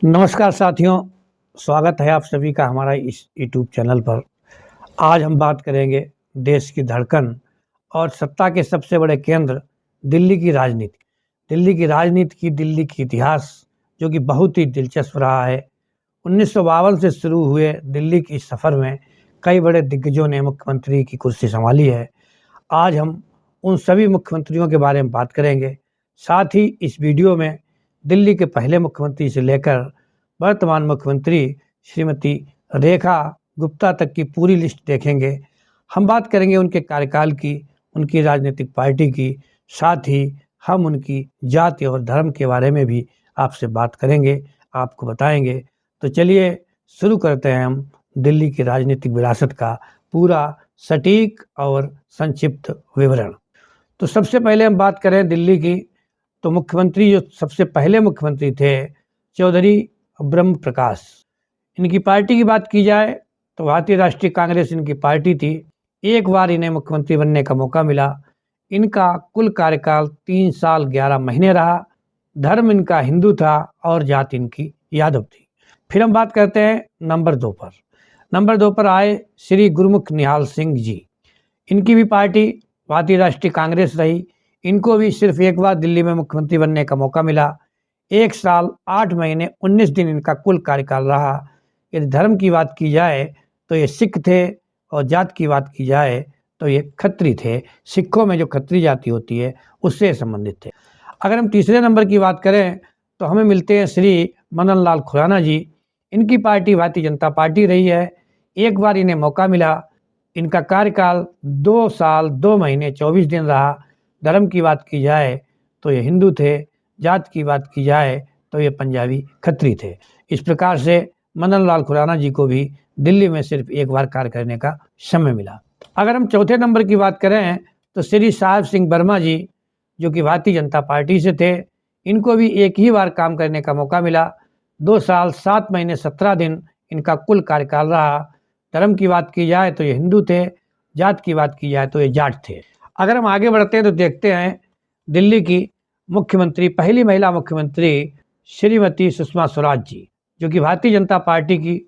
नमस्कार साथियों, स्वागत है आप सभी का हमारा इस यूट्यूब चैनल पर। आज हम बात करेंगे देश की धड़कन और सत्ता के सबसे बड़े केंद्र दिल्ली की राजनीति। दिल्ली की इतिहास जो कि बहुत ही दिलचस्प रहा है। 1952 से शुरू हुए दिल्ली की इस सफ़र में कई बड़े दिग्गजों ने मुख्यमंत्री की कुर्सी संभाली है। आज हम उन सभी मुख्यमंत्रियों के बारे में बात करेंगे। साथ ही इस वीडियो में दिल्ली के पहले मुख्यमंत्री से लेकर वर्तमान मुख्यमंत्री श्रीमती रेखा गुप्ता तक की पूरी लिस्ट देखेंगे। हम बात करेंगे उनके कार्यकाल की, उनकी राजनीतिक पार्टी की, साथ ही हम उनकी जाति और धर्म के बारे में भी आपसे बात करेंगे, आपको बताएंगे। तो चलिए शुरू करते हैं हम दिल्ली की राजनीतिक विरासत का पूरा सटीक और संक्षिप्त विवरण। तो सबसे पहले हम बात करें दिल्ली की, तो मुख्यमंत्री जो सबसे पहले मुख्यमंत्री थे चौधरी ब्रह्म प्रकाश। इनकी पार्टी की बात की जाए तो भारतीय राष्ट्रीय कांग्रेस इनकी पार्टी थी। एक बार इन्हें मुख्यमंत्री बनने का मौका मिला। इनका कुल कार्यकाल 3 साल 11 महीने रहा। धर्म इनका हिंदू था और जाति इनकी यादव थी। फिर हम बात करते हैं नंबर 2 पर। नंबर 2 पर आए श्री गुरमुख निहाल सिंह जी। इनकी भी पार्टी भारतीय राष्ट्रीय कांग्रेस रही। इनको भी सिर्फ एक बार दिल्ली में मुख्यमंत्री बनने का मौका मिला। 1 साल 8 महीने 19 दिन इनका कुल कार्यकाल रहा। यदि धर्म की बात की जाए तो ये सिख थे और जात की बात की जाए तो ये खत्री थे। सिखों में जो खत्री जाति होती है उससे संबंधित थे। अगर हम तीसरे नंबर की बात करें तो हमें मिलते हैं श्री मदन लाल खुराना जी। इनकी पार्टी भारतीय जनता पार्टी रही है। एक बार इन्हें मौका मिला। इनका कार्यकाल 2 साल 2 महीने 24 दिन रहा। धर्म की बात की जाए तो ये हिंदू थे, जात की बात की जाए तो ये पंजाबी खत्री थे। इस प्रकार से मदन लाल खुराना जी को भी दिल्ली में सिर्फ एक बार कार्य करने का समय मिला। अगर हम चौथे नंबर की बात करें तो श्री साहिब सिंह वर्मा जी, जो कि भारतीय जनता पार्टी से थे, इनको भी एक ही बार काम करने का मौका मिला। 2 साल 7 महीने 17 दिन इनका कुल कार्यकाल रहा। धर्म की बात की जाए तो ये हिंदू थे, जात की बात की जाए तो ये जाट थे। अगर हम आगे बढ़ते हैं तो देखते हैं दिल्ली की मुख्यमंत्री, पहली महिला मुख्यमंत्री श्रीमती सुषमा स्वराज जी, जो कि भारतीय जनता पार्टी की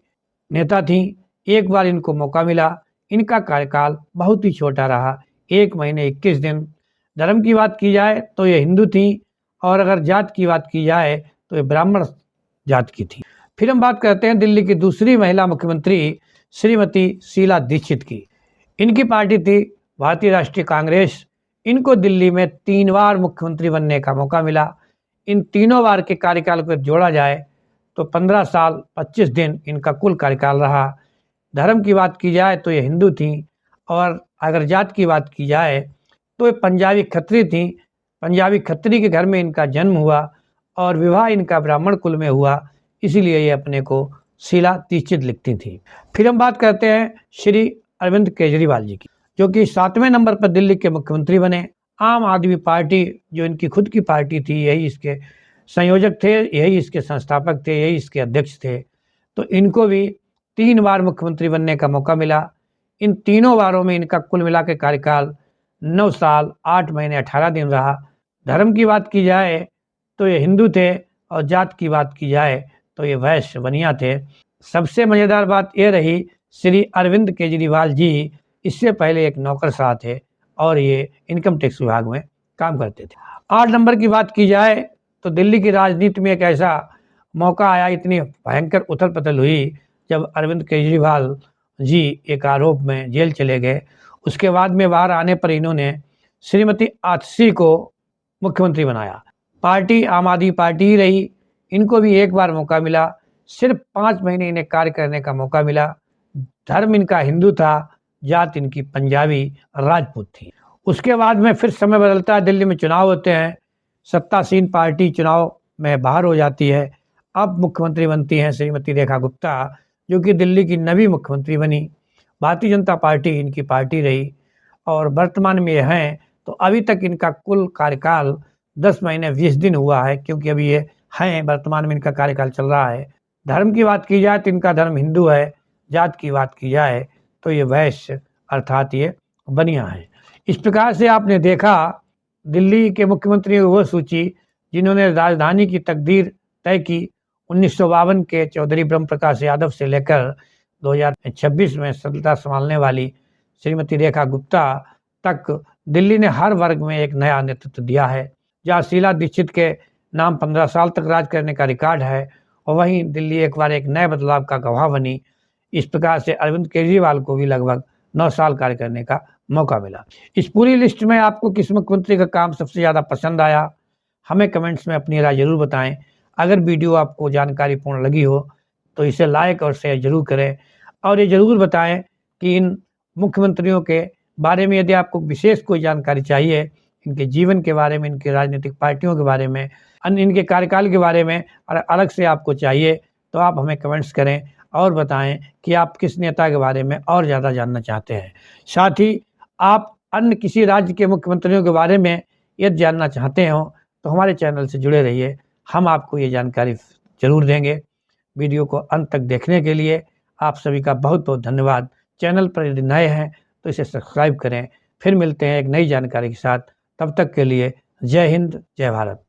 नेता थीं। एक बार इनको मौका मिला। इनका कार्यकाल बहुत ही छोटा रहा, 1 महीने 21 दिन। धर्म की बात की जाए तो ये हिंदू थीं और अगर जात की बात की जाए तो ये ब्राह्मण जात की थी। फिर हम बात करते हैं दिल्ली की दूसरी महिला मुख्यमंत्री श्रीमती शीला दीक्षित की। इनकी पार्टी थी भारतीय राष्ट्रीय कांग्रेस। इनको दिल्ली में 3 बार मुख्यमंत्री बनने का मौका मिला। इन तीनों बार के कार्यकाल को जोड़ा जाए तो 15 साल 25 दिन इनका कुल कार्यकाल रहा। धर्म की बात की जाए तो ये हिंदू थीं और अगर जात की बात की जाए तो ये पंजाबी खत्री थीं। पंजाबी खत्री के घर में इनका जन्म हुआ और विवाह इनका ब्राह्मण कुल में हुआ, इसीलिए ये अपने को शीला दीक्षित लिखती थी। फिर हम बात करते हैं श्री अरविंद केजरीवाल जी की, जो कि 7वें नंबर पर दिल्ली के मुख्यमंत्री बने। आम आदमी पार्टी जो इनकी खुद की पार्टी थी, यही इसके संयोजक थे, यही इसके संस्थापक थे, यही इसके अध्यक्ष थे। तो इनको भी 3 बार मुख्यमंत्री बनने का मौका मिला। इन तीनों बारों में इनका कुल मिला के कार्यकाल 9 साल 8 महीने 18 दिन रहा। धर्म की बात की जाए तो ये हिंदू थे और जात की बात की जाए तो ये वैश्य बनिया थे। सबसे मज़ेदार बात ये रही, श्री अरविंद केजरीवाल जी इससे पहले एक नौकरशाह थे और ये इनकम टैक्स विभाग में काम करते थे। 8 नंबर की बात की जाए तो दिल्ली की राजनीति में एक ऐसा मौका आया, इतनी भयंकर उथल पुथल हुई जब अरविंद केजरीवाल जी एक आरोप में जेल चले गए। उसके बाद में बाहर आने पर इन्होंने श्रीमती आतिशी को मुख्यमंत्री बनाया। पार्टी आम आदमी पार्टी ही रही। इनको भी एक बार मौका मिला। सिर्फ 5 महीने इन्हें कार्य करने का मौका मिला। धर्म इनका हिंदू था, जात इनकी पंजाबी राजपूत थी। उसके बाद में फिर समय बदलता है, दिल्ली में चुनाव होते हैं। सत्तासीन पार्टी चुनाव में बाहर हो जाती है। अब मुख्यमंत्री बनती हैं श्रीमती रेखा गुप्ता, जो कि दिल्ली की नवी मुख्यमंत्री बनी। भारतीय जनता पार्टी इनकी पार्टी रही और वर्तमान में ये हैं। तो अभी तक इनका कुल कार्यकाल 10 महीने 20 दिन हुआ है, क्योंकि अभी ये हैं, वर्तमान में इनका कार्यकाल चल रहा है। धर्म की बात की जाए तो इनका धर्म हिंदू है। जात की बात की जाए तो ये वैश्य अर्थात ये बनिया है। इस प्रकार से आपने देखा दिल्ली के मुख्यमंत्रियों की वो सूची जिन्होंने राजधानी की तकदीर तय की। 1952 के चौधरी ब्रह्म प्रकाश यादव से लेकर 2026 में सत्ता संभालने वाली श्रीमती रेखा गुप्ता तक दिल्ली ने हर वर्ग में एक नया नेतृत्व दिया है। जहाँ शीला दीक्षित के नाम 15 साल तक राज करने का रिकॉर्ड है और वहीं दिल्ली एक बार एक नए बदलाव का गवाह बनी। इस प्रकार से अरविंद केजरीवाल को भी लगभग 9 साल कार्य करने का मौका मिला। इस पूरी लिस्ट में आपको किस मुख्यमंत्री का काम सबसे ज़्यादा पसंद आया, हमें कमेंट्स में अपनी राय जरूर बताएं। अगर वीडियो आपको जानकारीपूर्ण लगी हो तो इसे लाइक और शेयर जरूर करें और ये जरूर बताएं कि इन मुख्यमंत्रियों के बारे में यदि आपको विशेष कोई जानकारी चाहिए, इनके जीवन के बारे में, इनकी राजनीतिक पार्टियों के बारे में, अन्य इनके कार्यकाल के बारे में और अलग से आपको चाहिए तो आप हमें कमेंट्स करें और बताएं कि आप किस नेता के बारे में और ज़्यादा जानना चाहते हैं। साथ ही आप अन्य किसी राज्य के मुख्यमंत्रियों के बारे में यदि जानना चाहते हो तो हमारे चैनल से जुड़े रहिए, हम आपको ये जानकारी जरूर देंगे। वीडियो को अंत तक देखने के लिए आप सभी का बहुत बहुत धन्यवाद। चैनल पर यदि नए हैं तो इसे सब्सक्राइब करें। फिर मिलते हैं एक नई जानकारी के साथ, तब तक के लिए जय हिंद, जय भारत।